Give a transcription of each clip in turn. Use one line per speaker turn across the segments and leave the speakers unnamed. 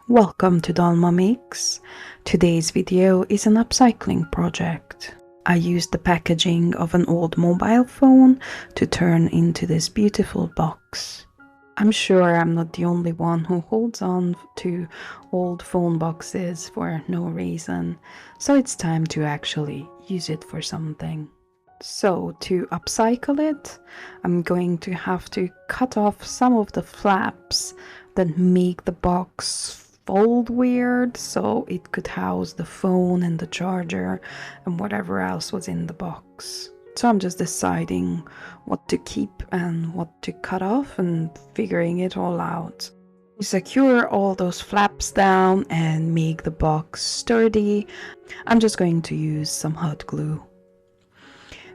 Welcome to Dalma Makes. Today's video is an upcycling project. I used the packaging of an old mobile phone to turn into this beautiful box. I'm sure I'm not the only one who holds on to old phone boxes for no reason, so it's time to actually use it for something. So to upcycle it, I'm going to have to cut off some of the flaps that make the box fold weird so it could house the phone and the charger and whatever else was in the box. So I'm just deciding what to keep and what to cut off and figuring it all out. To secure all those flaps down and make the box sturdy, I'm just going to use some hot glue.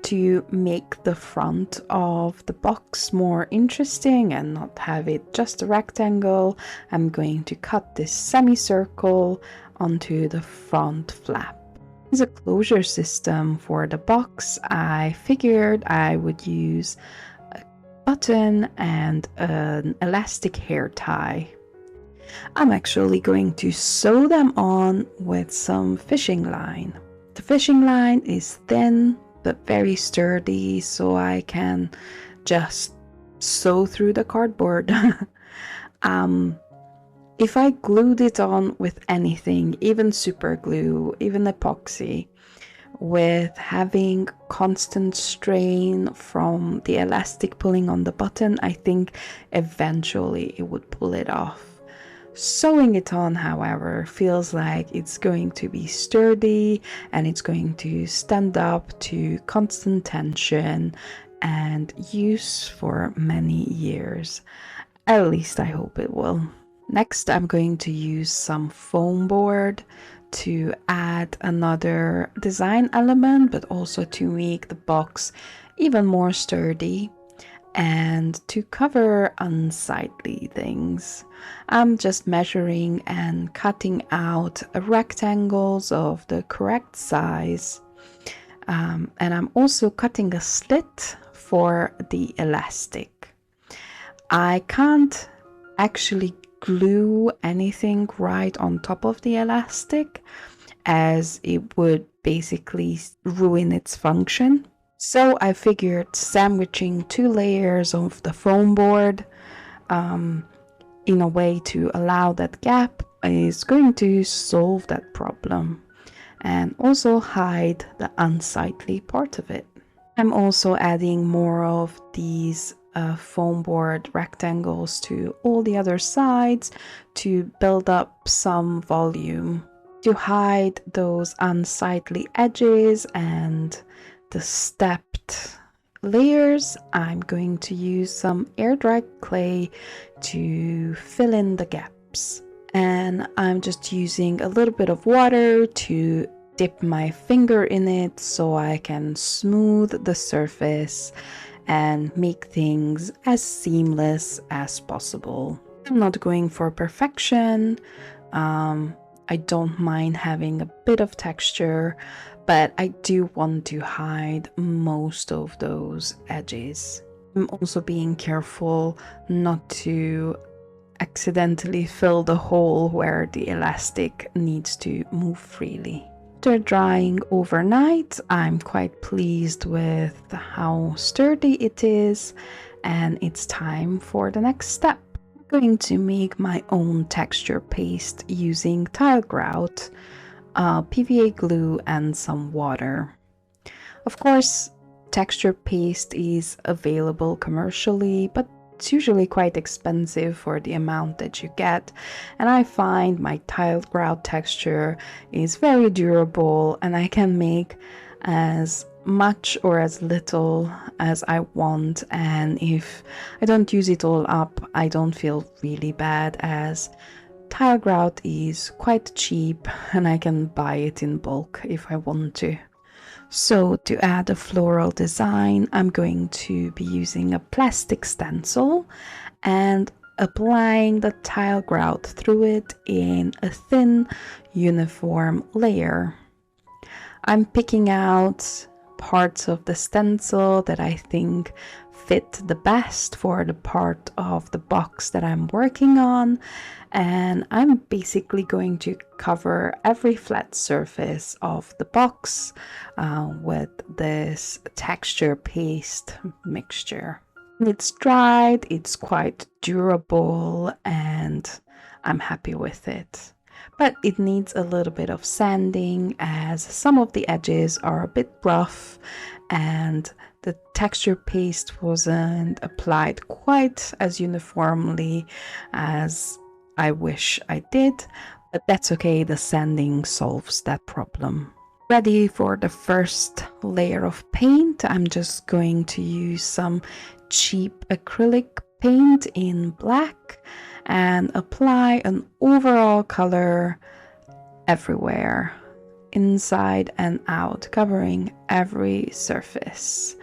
To make the front of the box more interesting and not have it just a rectangle, I'm going to cut this semicircle onto the front flap. As a closure system for the box, I figured I would use a button and an elastic hair tie. I'm actually going to sew them on with some fishing line. The fishing line is thin but very sturdy, so I can just sew through the cardboard. If I glued it on with anything, even super glue, even epoxy, with having constant strain from the elastic pulling on the button, I think eventually it would pull it off. Sewing it on, however, feels like it's going to be sturdy and it's going to stand up to constant tension and use for many years. At least I hope it will. Next, I'm going to use some foam board to add another design element, but also to make the box even more sturdy and to cover unsightly things. I'm just measuring and cutting out rectangles of the correct size, and I'm also cutting a slit for the elastic. I can't actually glue anything right on top of the elastic, as it would basically ruin its function. So I figured sandwiching 2 layers of the foam board in a way to allow that gap is going to solve that problem and also hide the unsightly part of it. I'm also adding more of these foam board rectangles to all the other sides to build up some volume to hide those unsightly edges and the stepped layers. I'm going to use some air dried clay to fill in the gaps, and I'm just using a little bit of water to dip my finger in it so I can smooth the surface and make things as seamless as possible. I'm not going for perfection. I don't mind having a bit of texture, but I do want to hide most of those edges. I'm also being careful not to accidentally fill the hole where the elastic needs to move freely. After drying overnight, I'm quite pleased with how sturdy it is, and it's time for the next step. I'm going to make my own texture paste using tile grout, PVA glue and some water. Of course, texture paste is available commercially, but it's usually quite expensive for the amount that you get, and I find my tile grout texture is very durable and I can make as much or as little as I want, and if I don't use it all up, I don't feel really bad, as tile grout is quite cheap and I can buy it in bulk if I want to. So to add a floral design, I'm going to be using a plastic stencil and applying the tile grout through it in a thin, uniform layer. I'm picking out parts of the stencil that I think fit the best for the part of the box that I'm working on. And I'm basically going to cover every flat surface of the box with this texture paste mixture. It's dried, it's quite durable, and I'm happy with it. But it needs a little bit of sanding as some of the edges are a bit rough and the texture paste wasn't applied quite as uniformly as I wish I did, but that's okay, the sanding solves that problem. Ready for the first layer of paint, I'm just going to use some cheap acrylic paint in black and apply an overall color everywhere, inside and out, covering every surface.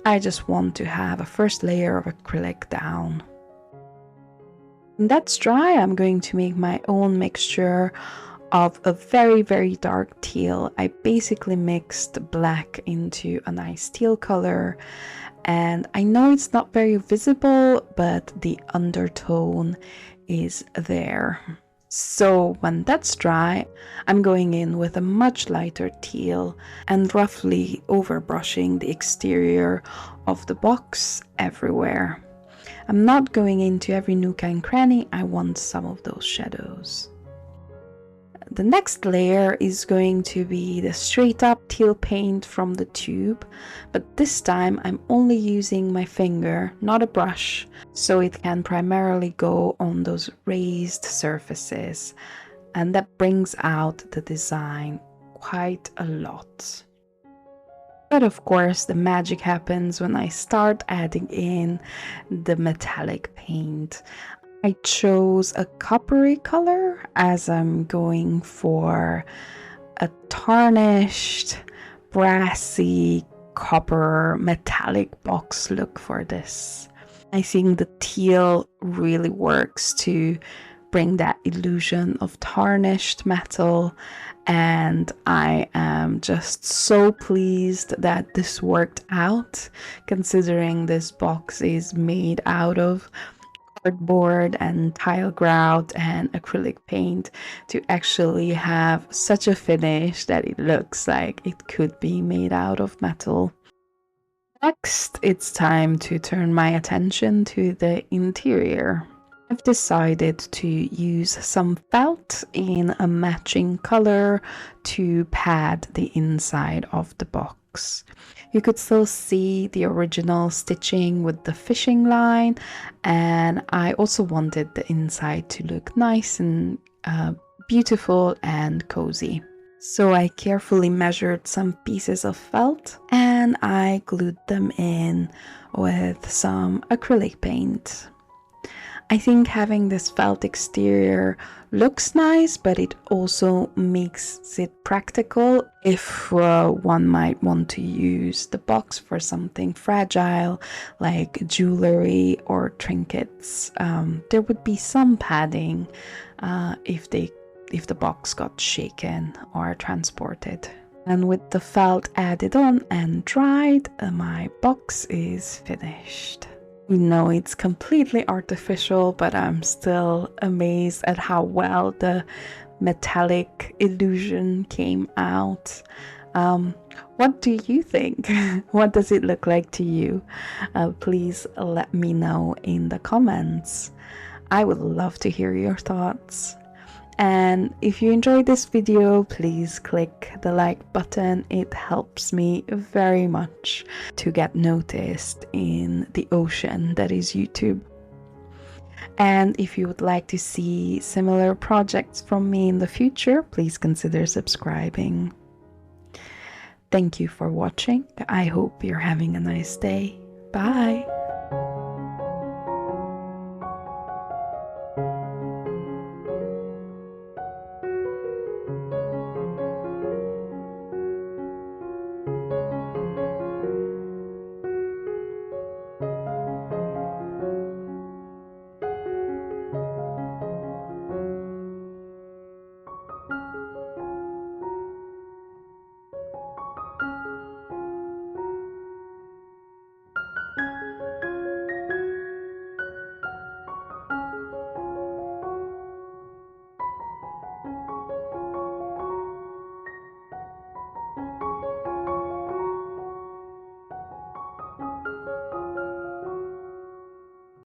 I just want to have a first layer of acrylic down. When that's dry, I'm going to make my own mixture of a very, very dark teal. I basically mixed black into a nice teal color, and I know it's not very visible, but the undertone is there. So when that's dry, I'm going in with a much lighter teal and roughly overbrushing the exterior of the box everywhere. I'm not going into every nook and cranny, I want some of those shadows. The next layer is going to be the straight up teal paint from the tube, but this time I'm only using my finger, not a brush, so it can primarily go on those raised surfaces, and that brings out the design quite a lot. But of course, the magic happens when I start adding in the metallic paint. I chose a coppery color as I'm going for a tarnished, brassy, copper metallic box look for this. I think the teal really works to bring that illusion of tarnished metal, and I am just so pleased that this worked out, considering this box is made out of cardboard and tile grout and acrylic paint, to actually have such a finish that it looks like it could be made out of metal. Next, it's time to turn my attention to the interior. I've decided to use some felt in a matching color to pad the inside of the box. You could still see the original stitching with the fishing line, and I also wanted the inside to look nice and beautiful and cozy. So I carefully measured some pieces of felt and I glued them in with some acrylic paint. I think having this felt exterior looks nice, but it also makes it practical if one might want to use the box for something fragile like jewelry or trinkets. There would be some padding if the box got shaken or transported. And with the felt added on and dried, my box is finished. You know, it's completely artificial, but I'm still amazed at how well the metallic illusion came out. What do you think? What does it look like to you? Please let me know in the comments. I would love to hear your thoughts. And if you enjoyed this video, please click the like button. It helps me very much to get noticed in the ocean that is YouTube. And if you would like to see similar projects from me in the future, please consider subscribing. Thank you for watching. I hope you're having a nice day. Bye!